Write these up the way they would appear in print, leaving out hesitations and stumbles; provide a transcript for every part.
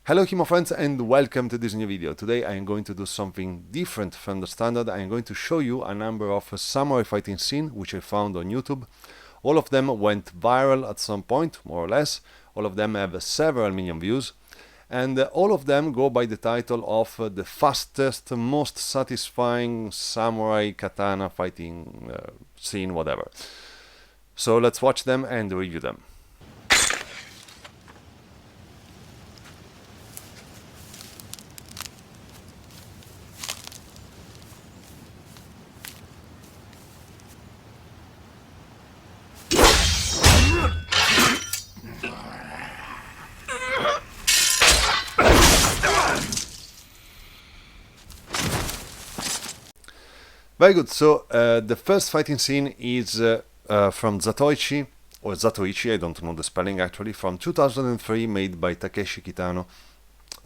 Hello HEMA friends and welcome to this new video. Today I am going to do something different from the standard. I am going to show you a number of samurai fighting scene which I found on YouTube. All of them went viral at some point, more or less. All of them have several million views. And all of them go by the title of the fastest, most satisfying samurai katana fighting scene, whatever. So let's watch them and review them. Very good. So the first fighting scene is from Zatoichi, or Zatoichi, I don't know the spelling actually, from 2003, made by Takeshi Kitano.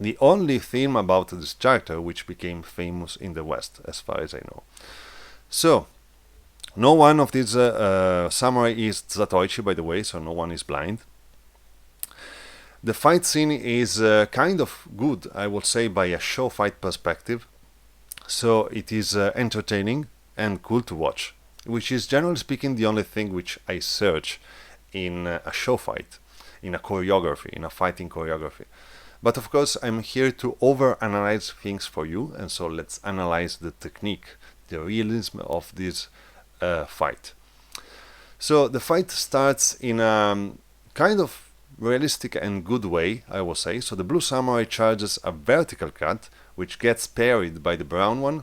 The only theme about this character which became famous in the West, as far as I know. So, no one of these samurai is Zatoichi, by the way, so no one is blind. The fight scene is kind of good, I would say, by a show fight perspective. So it is entertaining and cool to watch, which is generally speaking the only thing which I search in a show fight, in a choreography, in a fighting choreography. But of course I'm here to over-analyze things for you, and so let's analyze the technique, the realism of this fight. So the fight starts in a kind of realistic and good way, I will say. So the blue samurai charges a vertical cut, which gets parried by the brown one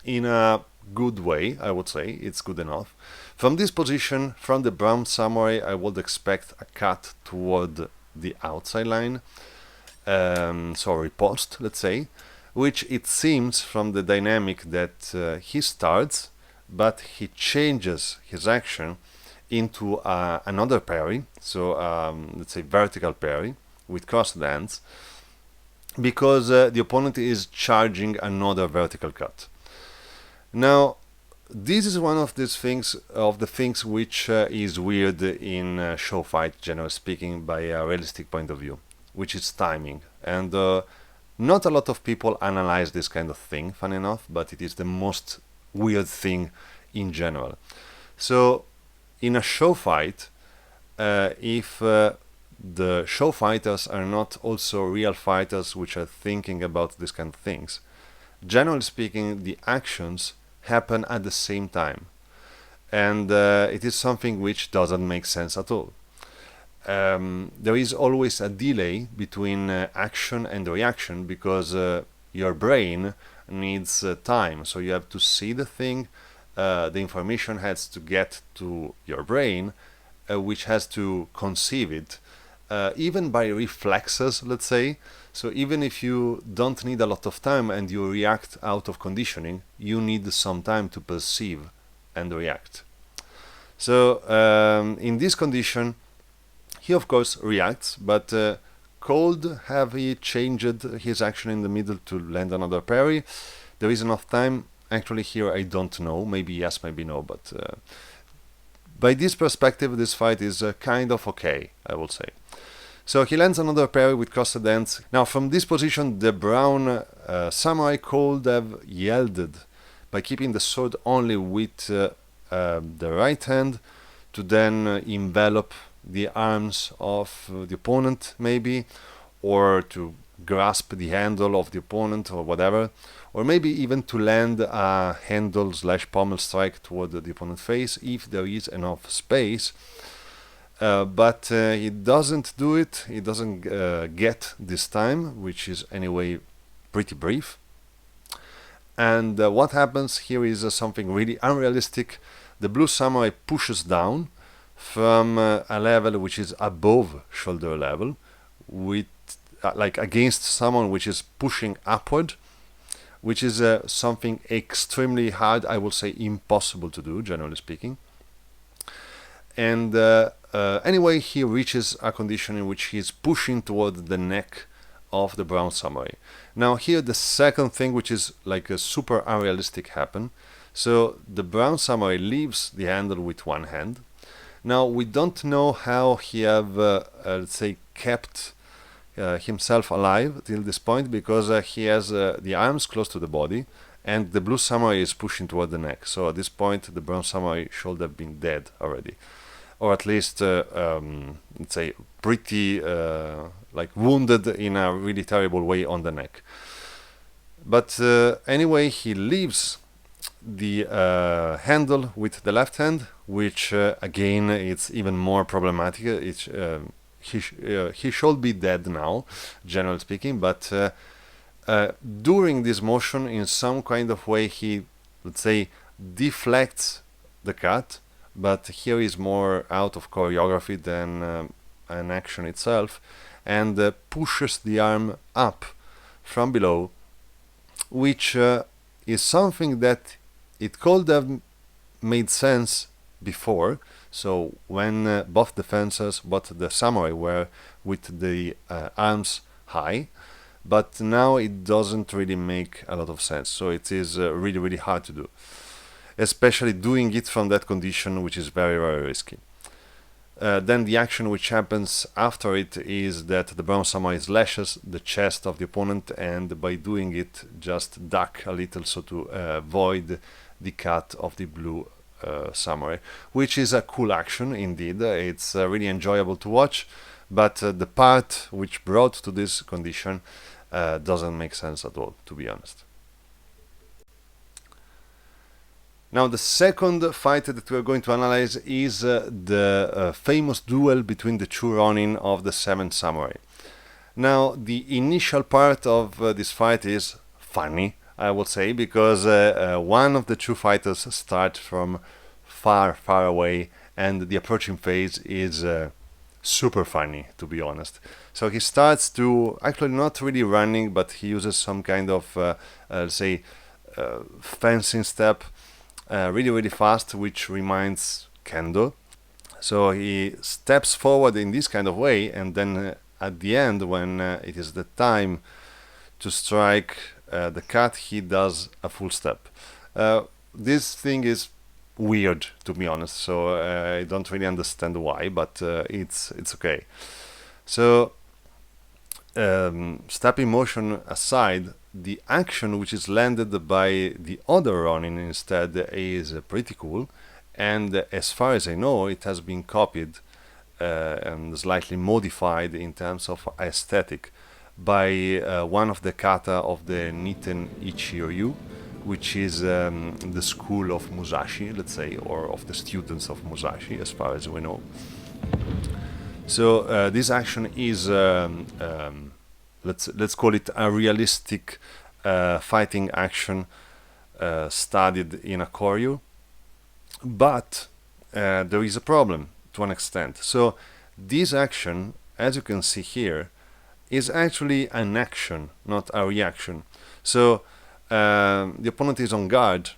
in a good way, I would say. It's good enough. From this position, from the brown samurai, I would expect a cut toward the outside line, riposte, let's say, which it seems from the dynamic that he starts, but he changes his action into another parry, so let's say vertical parry with crossed hands, because the opponent is charging another vertical cut. Now, this is one of these things, which is weird in show fight, generally speaking, by a realistic point of view, which is timing. And not a lot of people analyze this kind of thing, funny enough, but it is the most weird thing in general. So, in a show fight, if the show fighters are not also real fighters which are thinking about these kind of things, generally speaking, the actions happen at the same time, and it is something which doesn't make sense at all. There is always a delay between action and reaction, because your brain needs time, so you have to see the thing, the information has to get to your brain, which has to conceive it, even by reflexes, let's say. So even if you don't need a lot of time and you react out of conditioning, you need some time to perceive and react. So in this condition, he of course reacts, but could have he changed his action in the middle to land another parry? There is enough time. Actually here I don't know, maybe yes, maybe no, but by this perspective this fight is kind of okay, I would say. So he lands another parry with crossed hands. Now from this position the brown samurai could have yielded by keeping the sword only with the right hand to then envelop the arms of the opponent maybe, or to grasp the handle of the opponent or whatever, or maybe even to land a handle/pommel strike toward the opponent's face if there is enough space. But he doesn't do it, he doesn't get this time, which is anyway pretty brief. And what happens here is something really unrealistic. The blue samurai pushes down from a level which is above shoulder level, with like against someone which is pushing upward, which is something extremely hard, I would say impossible to do, generally speaking. And anyway, he reaches a condition in which he is pushing toward the neck of the brown samurai. Now here the second thing, which is like a super unrealistic, happen. So the brown samurai leaves the handle with one hand. Now we don't know how he have, let's say, kept himself alive till this point because he has the arms close to the body and the blue samurai is pushing toward the neck. So at this point the brown samurai should have been dead already, or at least let's say pretty like wounded in a really terrible way on the neck. But anyway, he leaves the handle with the left hand, which again it's even more problematic. He should be dead now, generally speaking, but during this motion, in some kind of way, he, let's say, deflects the cut, but here is more out of choreography than an action itself, and pushes the arm up from below, which is something that it could have made sense before. So when both the fencers, both the samurai were with the arms high, but now it doesn't really make a lot of sense. So it is really, really hard to do, especially doing it from that condition, which is very, very risky. Then the action which happens after it is that the brown samurai slashes the chest of the opponent, and by doing it just duck a little so to avoid the cut of the blue samurai, which is a cool action indeed. It's really enjoyable to watch, but the part which brought to this condition doesn't make sense at all, to be honest. Now the second fight that we are going to analyze is the famous duel between the two Ronin of the Seventh Samurai. Now the initial part of this fight is funny, I would say, because one of the two fighters starts from far, far away, and the approaching phase is super funny, to be honest. So he starts to, actually not really running, but he uses some kind of, let's say, fencing step, really, really fast, which reminds kendo. So he steps forward in this kind of way, and then at the end, when it is the time to strike the cut, he does a full step. This thing is weird, to be honest, so I don't really understand why, but it's okay. So stepping motion aside, the action which is landed by the other Ronin instead is pretty cool, and as far as I know, it has been copied and slightly modified in terms of aesthetic by one of the kata of the Niten Ichiryu, which is the school of Musashi, let's say, or of the students of Musashi, as far as we know. So this action is let's call it a realistic fighting action studied in a choreo, but there is a problem to an extent. So this action, as you can see here, is actually an action, not a reaction. So the opponent is on guard,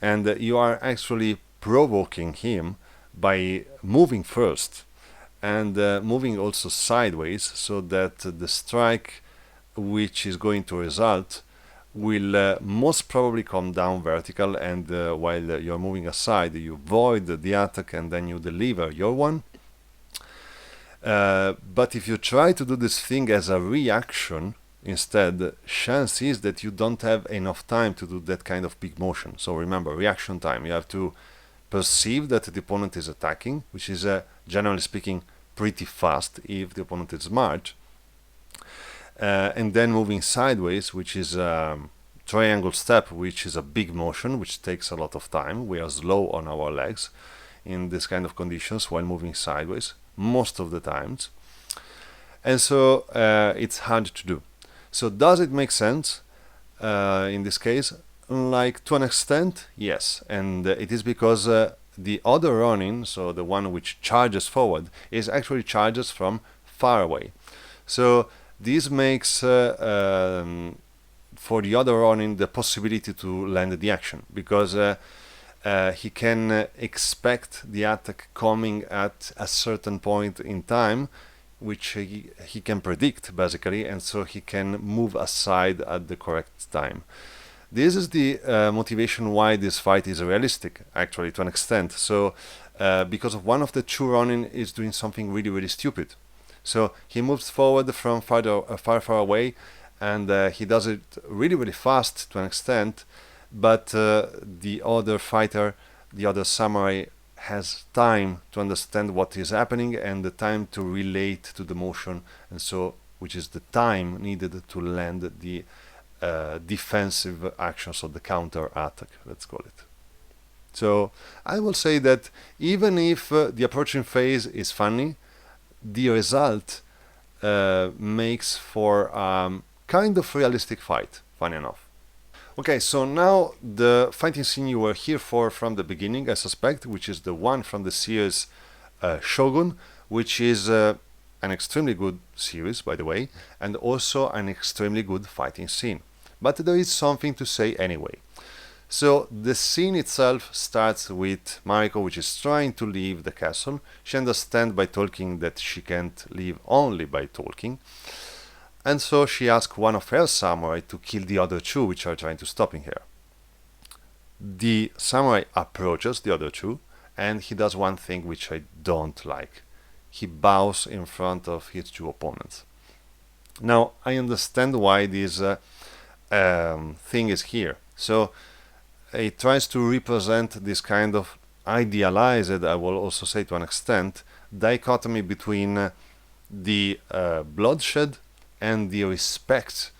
and you are actually provoking him by moving first and moving also sideways, so that the strike which is going to result will most probably come down vertical, and while you're moving aside, you void the attack and then you deliver your one. But if you try to do this thing as a reaction instead, chance is that you don't have enough time to do that kind of big motion. So remember, reaction time, you have to perceive that the opponent is attacking, which is generally speaking pretty fast if the opponent is smart, and then moving sideways, which is triangle step, which is a big motion which takes a lot of time. We are slow on our legs in this kind of conditions while moving sideways most of the times, and so it's hard to do. So does it make sense in this case? Like, to an extent, yes, and it is because the other Ronin, so the one which charges forward, is actually charges from far away. So this makes for the other Ronin the possibility to land the action, because he can expect the attack coming at a certain point in time, which he can predict basically, and so he can move aside at the correct time. This is the motivation why this fight is realistic, actually, to an extent. So because of one of the two Ronin is doing something really, really stupid. So he moves forward from far away, and he does it really, really fast to an extent, but the other fighter, the other samurai, has time to understand what is happening and the time to relate to the motion, and so which is the time needed to land the defensive actions of the counter attack, let's call it. So I will say that even if the approaching phase is funny, the result makes for kind of realistic fight, funny enough. Okay, so now the fighting scene you were here for from the beginning, I suspect, which is the one from the series Shogun, which is an extremely good series, by the way, and also an extremely good fighting scene. But there is something to say anyway. So the scene itself starts with Mariko, which is trying to leave the castle. She understands by talking that she can't leave only by talking. And so she asks one of her samurai to kill the other two, which are trying to stop her. The samurai approaches the other two, and he does one thing which I don't like. He bows in front of his two opponents. Now, I understand why this thing is here. So, it tries to represent this kind of idealized, I will also say to an extent, dichotomy between the bloodshed and the respect,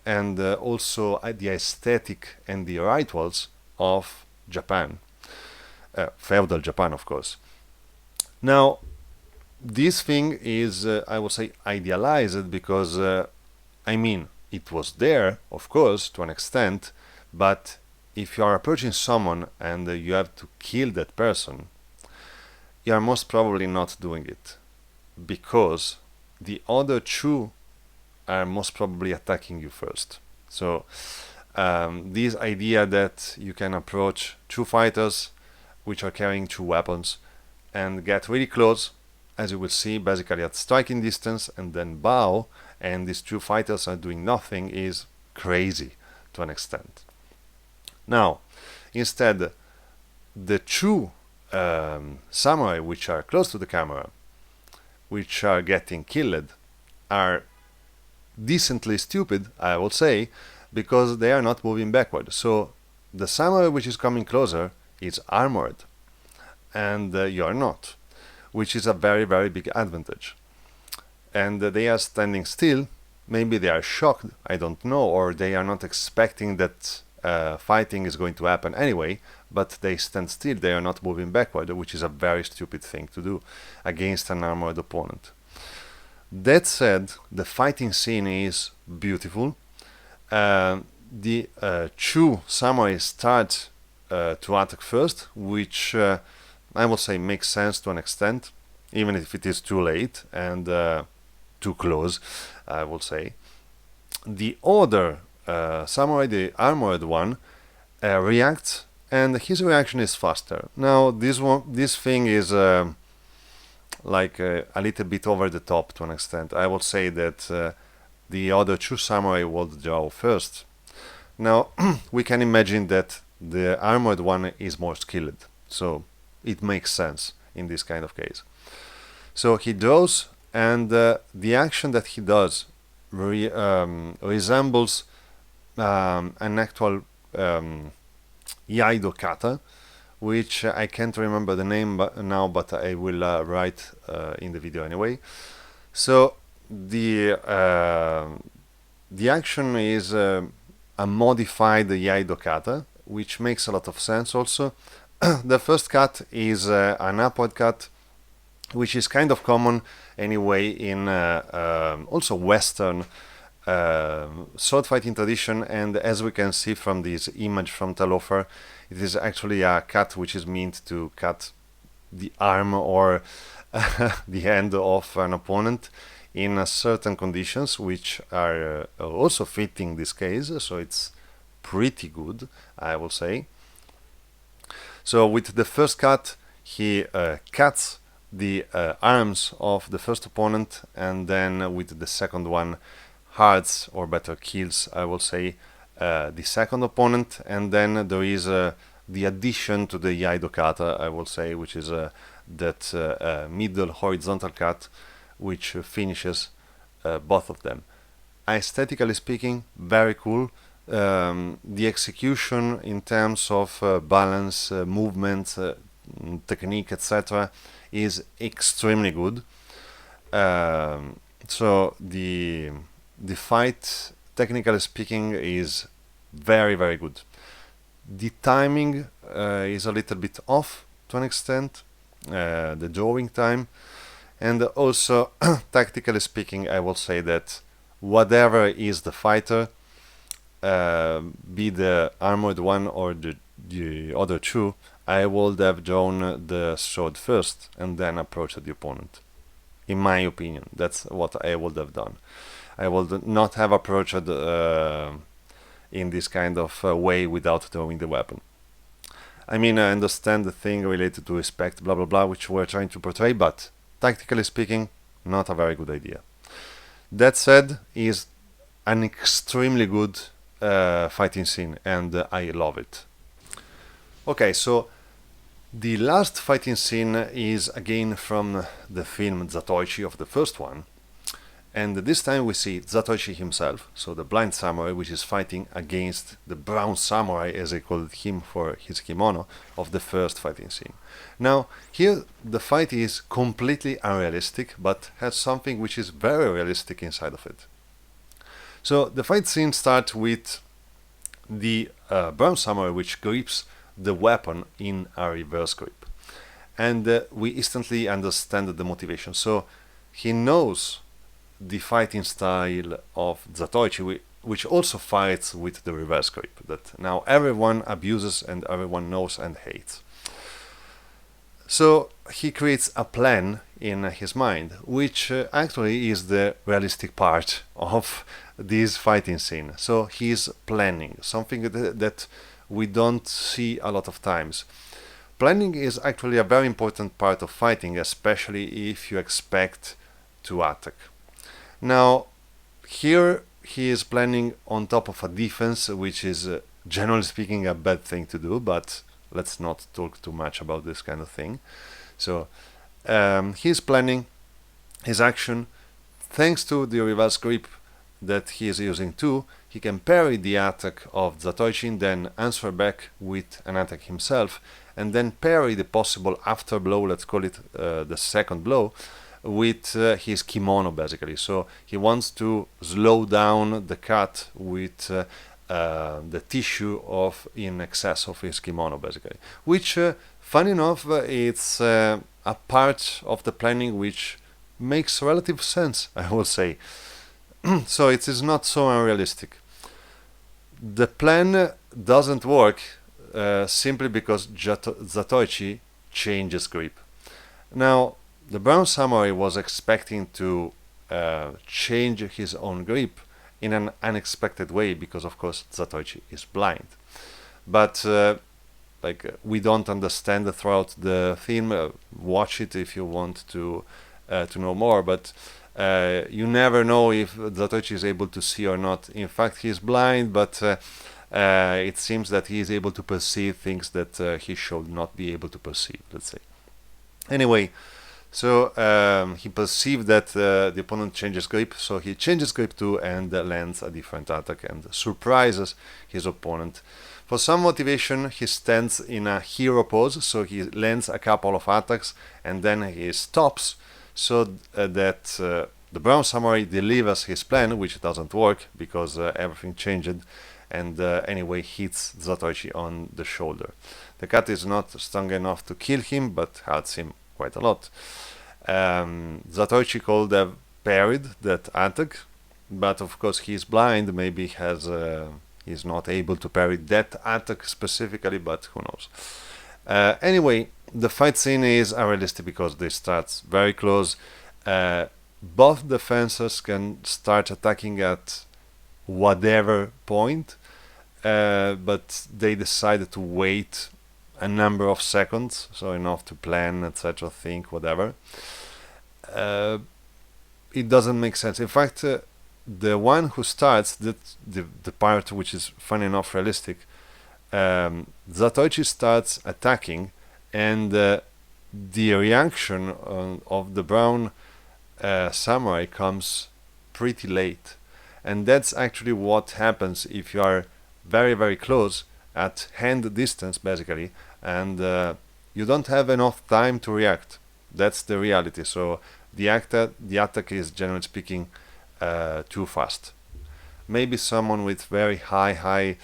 and also the aesthetic and the rituals of Japan, feudal Japan, of course. Now, this thing is, I would say, idealized because, I mean, it was there, of course, to an extent, but if you are approaching someone and you have to kill that person, you are most probably not doing it because the other two are most probably attacking you first. So this idea that you can approach two fighters which are carrying two weapons and get really close, as you will see, basically at striking distance, and then bow, and these two fighters are doing nothing, is crazy to an extent. Now, instead, the two samurai which are close to the camera, which are getting killed, are decently stupid, I will say, because they are not moving backward. So the samurai which is coming closer is armored, and you are not, which is a very, very big advantage. And they are standing still. Maybe they are shocked, I don't know, or they are not expecting that fighting is going to happen anyway, but they stand still, they are not moving backward, which is a very stupid thing to do against an armored opponent. That said, the fighting scene is beautiful. The two samurai start to attack first, which I will say makes sense to an extent, even if it is too late and too close, I will say. The other samurai, the armored one, reacts, and his reaction is faster. Now, this thing is like a little bit over the top to an extent. I will say that the other two samurai will draw first. Now, we can imagine that the armored one is more skilled, so it makes sense in this kind of case. So he draws, and the action that he does resembles an actual Yaido kata, which I can't remember the name now, but I will write in the video anyway. So the action is a modified Yaido kata, which makes a lot of sense also. The first cut is an upward cut, which is kind of common anyway in also Western sword fighting tradition, and as we can see from this image from Talofer, it is actually a cut which is meant to cut the arm or the hand of an opponent in certain conditions, which are also fitting this case, so it's pretty good, I will say. So with the first cut, he cuts the arms of the first opponent, and then with the second one hearts, or better kills, I will say, the second opponent, and then there is the addition to the Yaido kata, I will say, which is that middle horizontal cut, which finishes both of them. Aesthetically speaking, very cool. The execution in terms of balance, movement, technique, etc., is extremely good. So the fight, technically speaking, is very, very good. The timing is a little bit off to an extent, the drawing time, and also tactically speaking, I will say that whatever is the fighter, be the armored one or the other two, I would have drawn the sword first and then approached the opponent. In my opinion, that's what I would have done. I would not have approached in this kind of way without throwing the weapon. I mean, I understand the thing related to respect, blah blah blah, which we're trying to portray, but tactically speaking, not a very good idea. That said, is an extremely good fighting scene, and I love it. Okay, so the last fighting scene is again from the film Zatoichi of the first one, and this time we see Zatoichi himself, so the blind samurai, which is fighting against the brown samurai, as I called him for his kimono, of the first fighting scene. Now, here the fight is completely unrealistic, but has something which is very realistic inside of it. So the fight scene starts with the brown samurai, which grips the weapon in a reverse grip, and we instantly understand the motivation. So he knows the fighting style of Zatoichi, which also fights with the reverse grip, that now everyone abuses and everyone knows and hates. So he creates a plan in his mind, which actually is the realistic part of this fighting scene. So he's planning something that we don't see a lot of times. Planning is actually a very important part of fighting, especially if you expect to attack. Now, here he is planning on top of a defense, which is generally speaking a bad thing to do, but let's not talk too much about this kind of thing. So he's planning his action. Thanks to the reverse grip that he is using too, he can parry the attack of Zatoichi, then answer back with an attack himself, and then parry the possible after blow, let's call it the second blow, with his kimono basically. So he wants to slow down the cut with the tissue of in excess of his kimono basically, which funny enough it's a part of the planning which makes relative sense, I will say. So it is not so unrealistic. The plan doesn't work simply because Zatoichi changes grip. Now, the brown samurai was expecting to change his own grip in an unexpected way because, of course, Zatoichi is blind. But we don't understand throughout the film. Watch it if you want to know more. But you never know if Zatoichi is able to see or not. In fact, he is blind, but it seems that he is able to perceive things that he should not be able to perceive, let's say. Anyway, so he perceived that the opponent changes grip, so he changes grip too and lands a different attack and surprises his opponent. For some motivation, he stands in a hero pose, so he lands a couple of attacks and then he stops, so that the brown samurai delivers his plan, which doesn't work because everything changed, and anyway hits Zatoichi on the shoulder. The cut is not strong enough to kill him, but hurts him quite a lot. Zatoichi could have parried that attack, but of course he's blind, maybe he's not able to parry that attack specifically, but who knows. Anyway, the fight scene is unrealistic because they start very close. Both defenses can start attacking at whatever point, but they decided to wait a number of seconds, so enough to plan, etc., think, whatever. It doesn't make sense. In fact, the one who starts the part which is funny enough realistic, Zatoichi starts attacking, and the reaction of the brown samurai comes pretty late, and that's actually what happens if you are very very close at hand distance basically, and you don't have enough time to react. That's the reality. So the attack is generally speaking too fast. Maybe someone with very high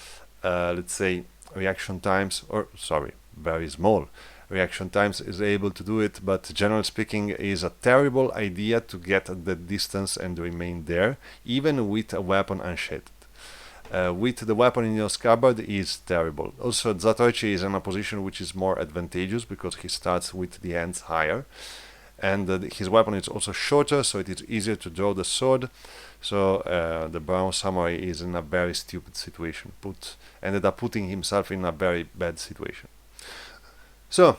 let's say reaction times, or sorry, very small reaction times is able to do it, but generally speaking is a terrible idea to get at that distance and remain there even with a weapon unshaded. With the weapon in your scabbard is terrible. Also, Zatoichi is in a position which is more advantageous because he starts with the hands higher, and his weapon is also shorter, so it is easier to draw the sword. So the brown samurai is in a very stupid situation, ended up putting himself in a very bad situation. So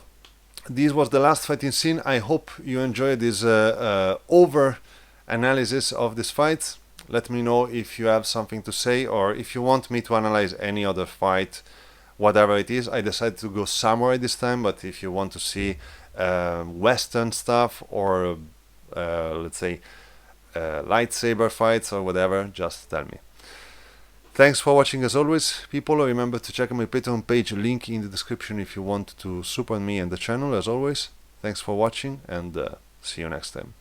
this was the last fighting scene. I hope you enjoyed this over analysis of this fight. Let me know if you have something to say, or if you want me to analyze any other fight, whatever it is. I decided to go samurai this time, but if you want to see Western stuff, or let's say lightsaber fights or whatever, just tell me. Thanks for watching as always, people. Remember to check out my Patreon page, link in the description if you want to support me and the channel as always. Thanks for watching, and see you next time.